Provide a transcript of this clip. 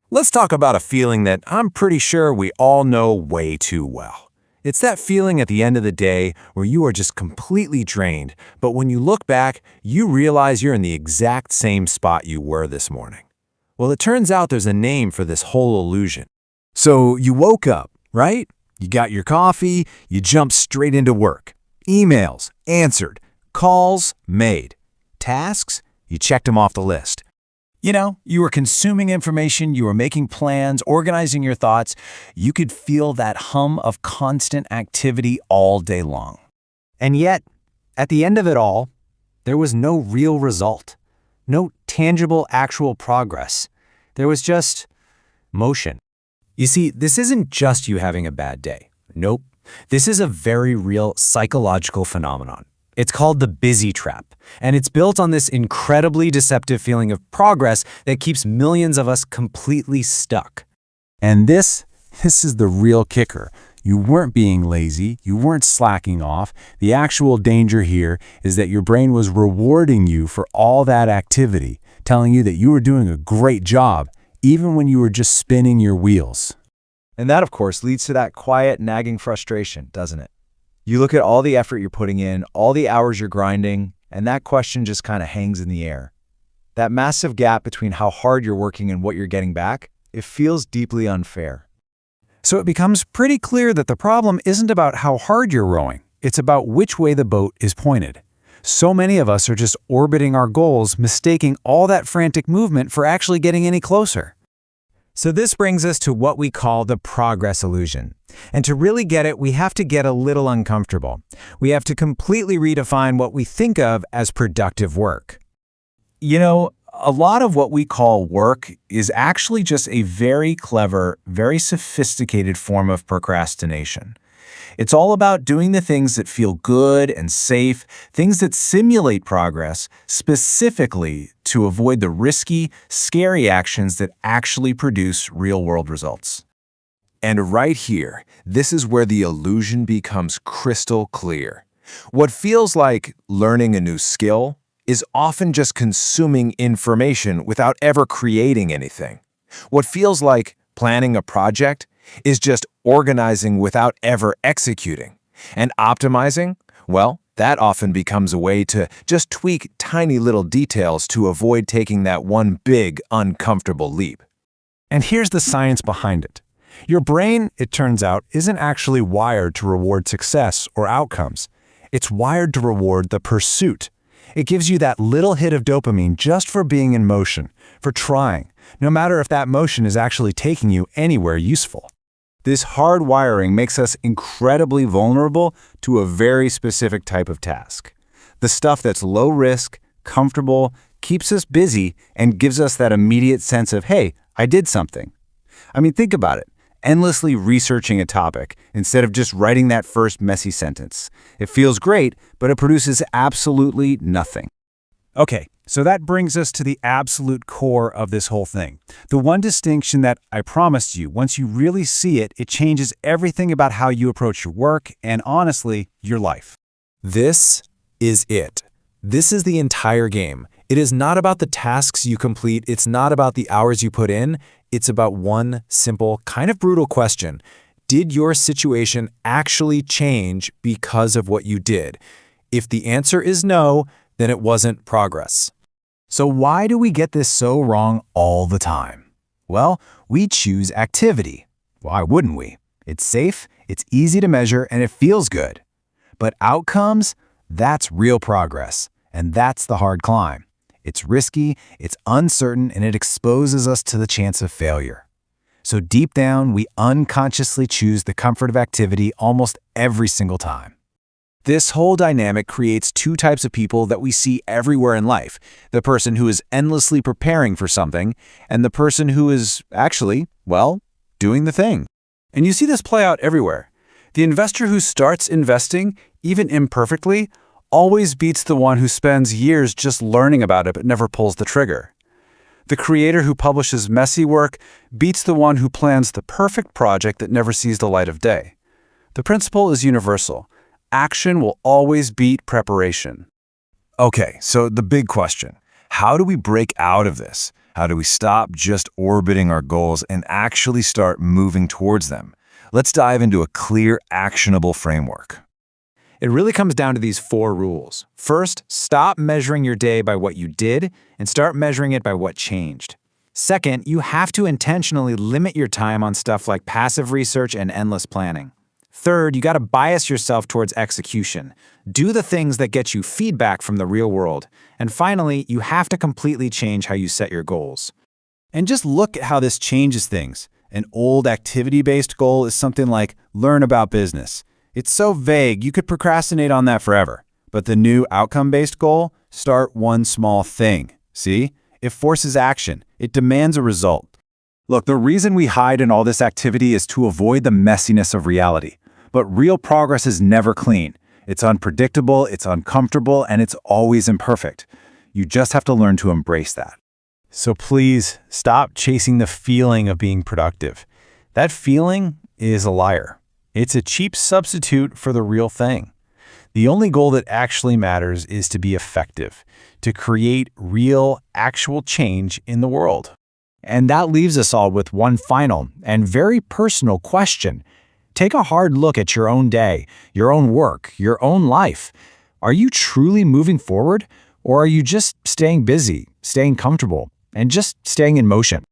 Let's talk about a feeling that I'm pretty sure we all know way too well. It's that feeling at the end of the day where you are just completely drained, but when you look back, you realize you're in the exact same spot you were this morning. Well, it turns out there's a name for this whole illusion. So you woke up, right? You got your coffee, you jumped straight into work. Emails answered, calls made. Tasks? You checked them off the list. You were consuming information, you were making plans, organizing your thoughts. You could feel that hum of constant activity all day long. And yet, at the end of it all, there was no real result. No tangible, actual progress. There was just motion. You see, this isn't just you having a bad day. Nope. This is a very real psychological phenomenon. It's called the busy trap, and it's built on this incredibly deceptive feeling of progress that keeps millions of us completely stuck. And this is the real kicker. You weren't being lazy, you weren't slacking off. The actual danger here is that your brain was rewarding you for all that activity, telling you that you were doing a great job, even when you were just spinning your wheels. And that, of course, leads to that quiet, nagging frustration, doesn't it? You look at all the effort you're putting in, all the hours you're grinding, and that question just kind of hangs in the air. That massive gap between how hard you're working and what you're getting back, it feels deeply unfair. So it becomes pretty clear that the problem isn't about how hard you're rowing. It's about which way the boat is pointed. So many of us are just orbiting our goals, mistaking all that frantic movement for actually getting any closer. So this brings us to what we call the progress illusion. And to really get it, we have to get a little uncomfortable. We have to completely redefine what we think of as productive work. A lot of what we call work is actually just a very clever, very sophisticated form of procrastination. It's all about doing the things that feel good and safe, things that simulate progress, specifically to avoid the risky, scary actions that actually produce real-world results. And right here, this is where the illusion becomes crystal clear. What feels like learning a new skill is often just consuming information without ever creating anything. What feels like planning a project is just organizing without ever executing. And optimizing, well, that often becomes a way to just tweak tiny little details to avoid taking that one big, uncomfortable leap. And here's the science behind it. Your brain, it turns out, isn't actually wired to reward success or outcomes. It's wired to reward the pursuit. It gives you that little hit of dopamine just for being in motion, for trying, no matter if that motion is actually taking you anywhere useful. This hard wiring makes us incredibly vulnerable to a very specific type of task. The stuff that's low risk, comfortable, keeps us busy, and gives us that immediate sense of, hey, I did something. I mean, think about it. Endlessly researching a topic instead of just writing that first messy sentence. It feels great, but it produces absolutely nothing. Okay, so that brings us to the absolute core of this whole thing. The one distinction that I promised you, once you really see it, it changes everything about how you approach your work and, honestly, your life. This is it. This is the entire game. It is not about the tasks you complete. It's not about the hours you put in. It's about one simple, kind of brutal question. Did your situation actually change because of what you did? If the answer is no, then it wasn't progress. So why do we get this so wrong all the time? Well, we choose activity. Why wouldn't we? It's safe, it's easy to measure, and it feels good. But outcomes, that's real progress, and that's the hard climb. It's risky, it's uncertain, and it exposes us to the chance of failure. So deep down, we unconsciously choose the comfort of activity almost every single time. This whole dynamic creates two types of people that we see everywhere in life. The person who is endlessly preparing for something, and the person who is actually, doing the thing. And you see this play out everywhere. The investor who starts investing, even imperfectly, always beats the one who spends years just learning about it but never pulls the trigger. The creator who publishes messy work beats the one who plans the perfect project that never sees the light of day. The principle is universal. Action will always beat preparation. Okay, so the big question. How do we break out of this? How do we stop just orbiting our goals and actually start moving towards them? Let's dive into a clear, actionable framework. It really comes down to these 4 rules. First, stop measuring your day by what you did and start measuring it by what changed. Second, you have to intentionally limit your time on stuff like passive research and endless planning. Third, you got to bias yourself towards execution. Do the things that get you feedback from the real world. And finally, you have to completely change how you set your goals. And just look at how this changes things. An old activity-based goal is something like learn about business. It's so vague, you could procrastinate on that forever. But the new outcome-based goal, start one small thing. See? It forces action. It demands a result. Look, the reason we hide in all this activity is to avoid the messiness of reality. But real progress is never clean. It's unpredictable, it's uncomfortable, and it's always imperfect. You just have to learn to embrace that. So please, stop chasing the feeling of being productive. That feeling is a liar. It's a cheap substitute for the real thing. The only goal that actually matters is to be effective, to create real, actual change in the world. And that leaves us all with one final and very personal question. Take a hard look at your own day, your own work, your own life. Are you truly moving forward, or are you just staying busy, staying comfortable, and just staying in motion?